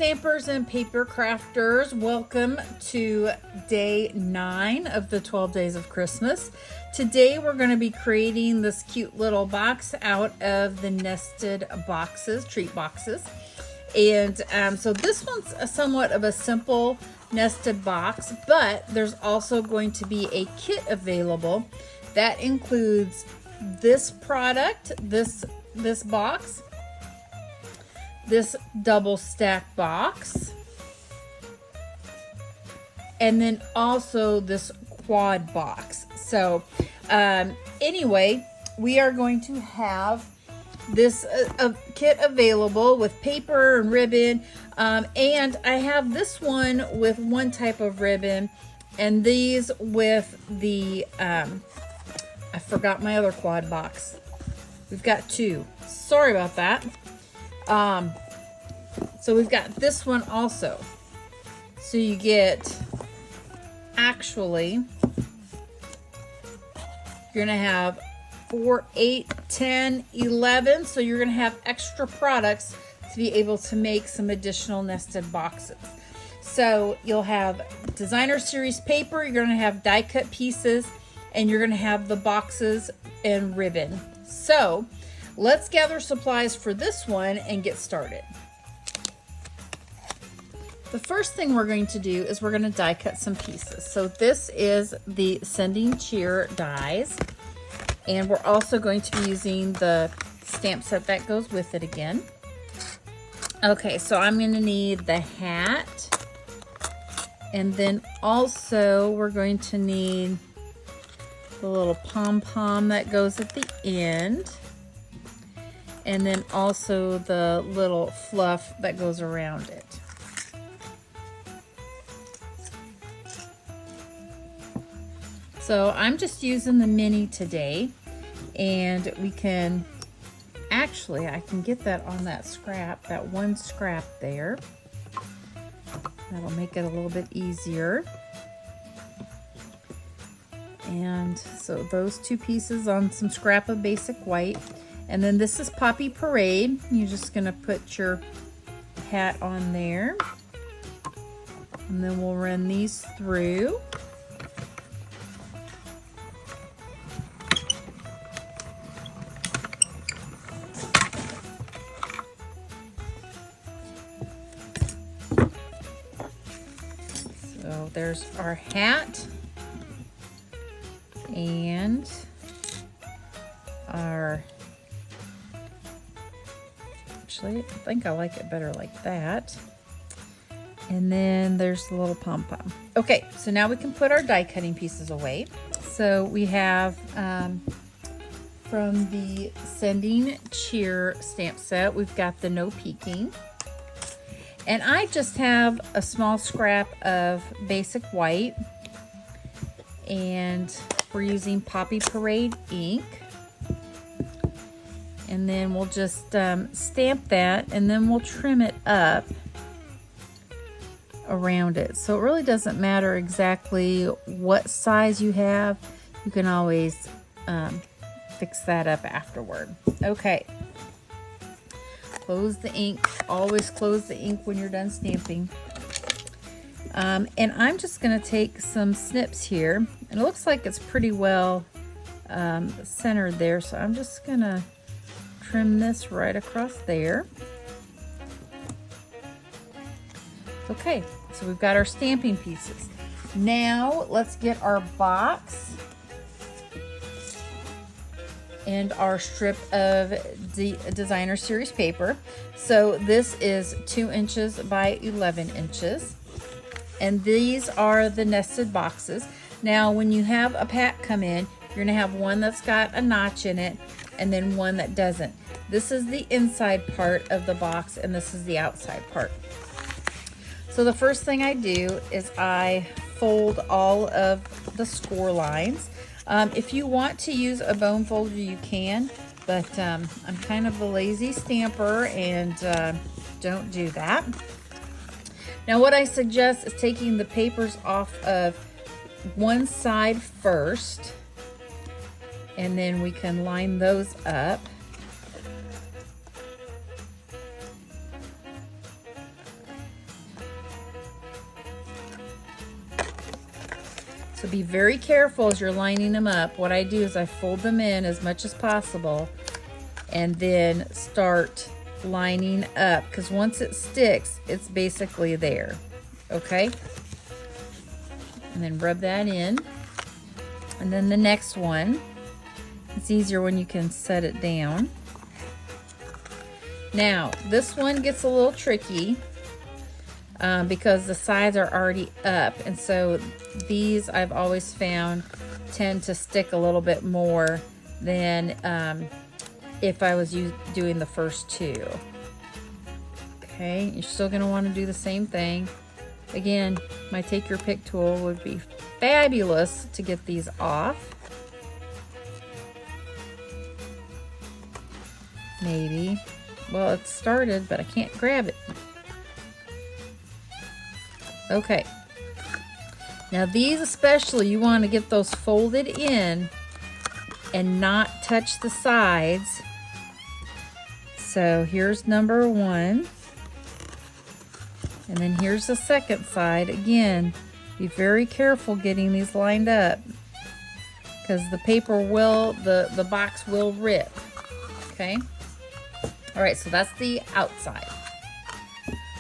Stampers and paper crafters, welcome to day 9 of the 12 days of Christmas. Today we're going to be creating this cute little box out of the nested boxes, treat boxes. And so this one's somewhat of a simple nested box, but there's also going to be a kit available that includes this product, this box, this double stack box, and then also this quad box. So anyway, we are going to have this kit available with paper and ribbon, and I have this one with one type of ribbon and these with the I forgot my other quad box. We've got 2. Sorry about that. So we've got this one also. So you get, actually, you're gonna have 4, 8, 10, 11. So you're gonna have extra products to be able to make some additional nested boxes. So you'll have designer series paper, you're gonna have die cut pieces, and you're gonna have the boxes and ribbon. So let's gather supplies for this one and get started. The first thing we're going to do is we're going to die cut some pieces. So this is the Sending Cheer dies, and we're also going to be using the stamp set that goes with it again. Okay, so I'm going to need the hat, and then also we're going to need the little pom-pom that goes at the end, and then also the little fluff that goes around it. So I'm just using the mini today, and we can, actually I can get that on that scrap, that one scrap there. That'll make it a little bit easier. And so those 2 pieces on some scrap of basic white. And then this is Poppy Parade. You're just gonna put your hat on there. And then we'll run these through. So there's our hat. And our, actually, I think I like it better like that. And then there's the little pom-pom. Okay, so now we can put our die cutting pieces away. So we have from the Sending Cheer stamp set, we've got the No Peeking. And I just have a small scrap of basic white, and we're using Poppy Parade ink. And then we'll just stamp that, and then we'll trim it up around it. So it really doesn't matter exactly what size you have. You can always fix that up afterward. Okay. Close the ink. Always close the ink when you're done stamping. And I'm just going to take some snips here, and it looks like it's pretty well centered there, so I'm just going to trim this right across there. Okay, so we've got our stamping pieces. Now let's get our box and our strip of the designer series paper. So this is 2 inches by 11 inches. And these are the nested boxes. Now, when you have a pack come in, you're gonna have one that's got a notch in it and then one that doesn't. This is the inside part of the box, and this is the outside part. So the first thing I do is I fold all of the score lines. If you want to use a bone folder, you can, but I'm kind of a lazy stamper and don't do that. Now what I suggest is taking the papers off of one side first, and then we can line those up. So be very careful as you're lining them up. What I do is I fold them in as much as possible and then start lining up, because once it sticks, it's basically there. Okay? And then rub that in. And then the next one, it's easier when you can set it down. Now, this one gets a little tricky because the sides are already up, and so these I've always found tend to stick a little bit more than if I was doing the first two. Okay, you're still going to want to do the same thing. Again, my take your pick tool would be fabulous to get these off. Maybe. Well, it started, but I can't grab it. Okay. Now these especially, you want to get those folded in and not touch the sides. So here's number one. And then here's the second side. Again, be very careful getting these lined up, because the paper will, the box will rip. Okay? All right, so that's the outside.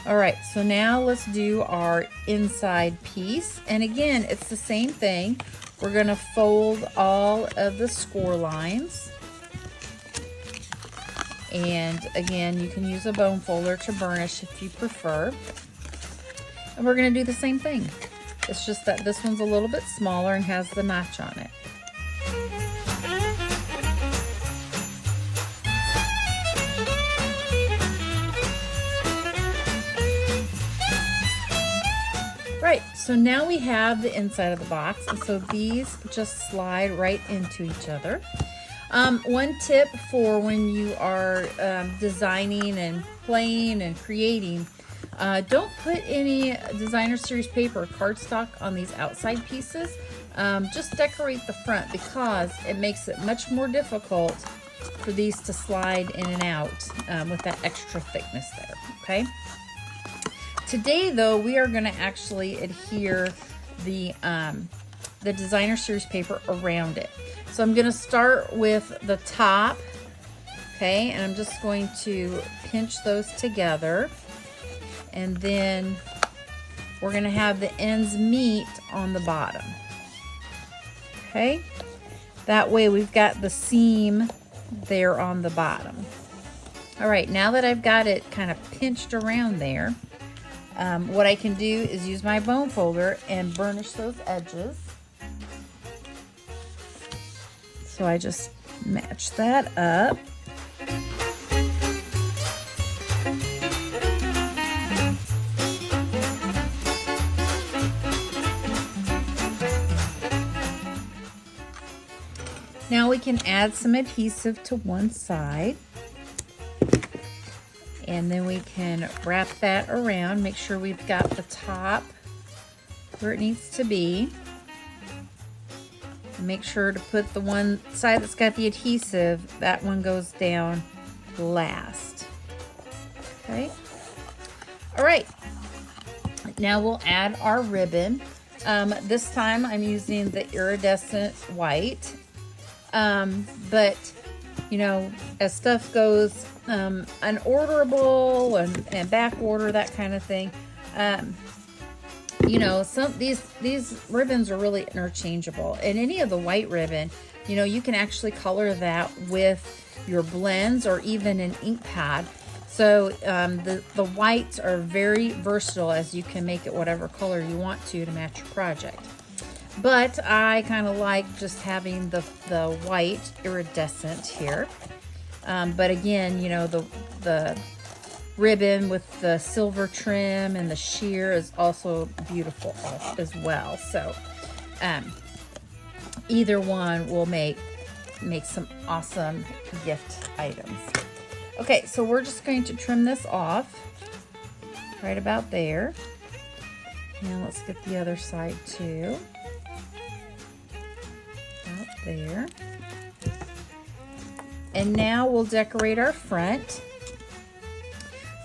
All right, so now let's do our inside piece. And again, it's the same thing. We're gonna fold all of the score lines. And again, you can use a bone folder to burnish if you prefer. And we're gonna do the same thing. It's just that this one's a little bit smaller and has the notch on it. Right, so now we have the inside of the box, and so these just slide right into each other. One tip for when you are designing and playing and creating, don't put any designer series paper or cardstock on these outside pieces. Just decorate the front, because it makes it much more difficult for these to slide in and out with that extra thickness there, okay? Today, though, we are going to actually adhere the designer series paper around it. So I'm going to start with the top, okay, and I'm just going to pinch those together, and then we're going to have the ends meet on the bottom, okay? That way we've got the seam there on the bottom. All right, now that I've got it kind of pinched around there, what I can do is use my bone folder and burnish those edges. So I just match that up. Now we can add some adhesive to one side. And then we can wrap that around, make sure we've got the top where it needs to be. And make sure to put the one side that's got the adhesive, that one goes down last. Okay. All right. Now we'll add our ribbon. This time I'm using the iridescent white. But you know, as stuff goes unorderable and back order, that kind of thing, you know, these ribbons are really interchangeable. And any of the white ribbon, you know, you can actually color that with your blends or even an ink pad. So the whites are very versatile, as you can make it whatever color you want to match your project. But I kind of like just having the white iridescent here. But again, you know, the ribbon with the silver trim and the sheer is also beautiful as well. So either one will make some awesome gift items. Okay, so we're just going to trim this off right about there. Now let's get the other side too. Out there. And now we'll decorate our front.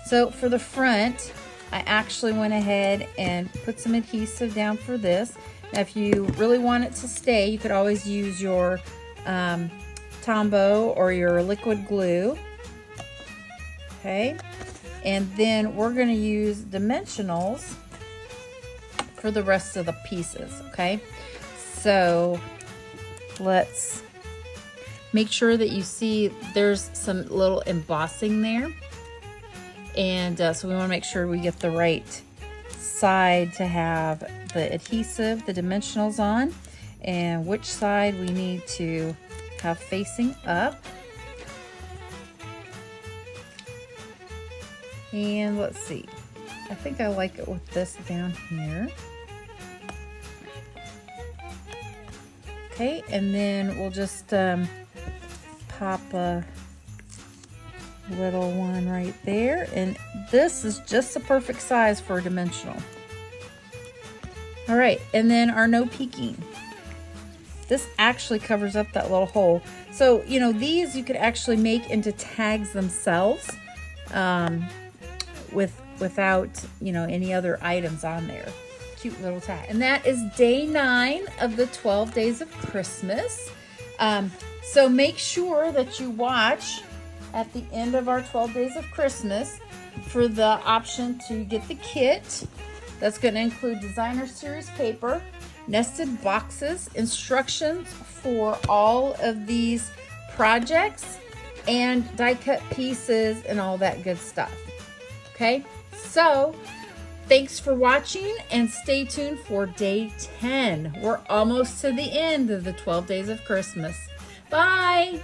So for the front, I actually went ahead and put some adhesive down for this. Now, if you really want it to stay, you could always use your Tombow or your liquid glue. Okay, and then we're going to use dimensionals for the rest of the pieces. Okay, so let's make sure that you see there's some little embossing there, and so we want to make sure we get the right side to have the adhesive, the dimensionals on, and which side we need to have facing up. And let's see, I think I like it with this down here. Okay, and then we'll just pop a little one right there, and this is just the perfect size for a dimensional. All right, and then our no peeking. This actually covers up that little hole. So, you know, these you could actually make into tags themselves without, you know, any other items on there. Cute little tag. And that is day 9 of the 12 days of Christmas. So make sure that you watch at the end of our 12 days of Christmas for the option to get the kit. That's going to include designer series paper, nested boxes, instructions for all of these projects, and die cut pieces and all that good stuff. Okay, so thanks for watching, and stay tuned for day 10. We're almost to the end of the 12 days of Christmas. Bye.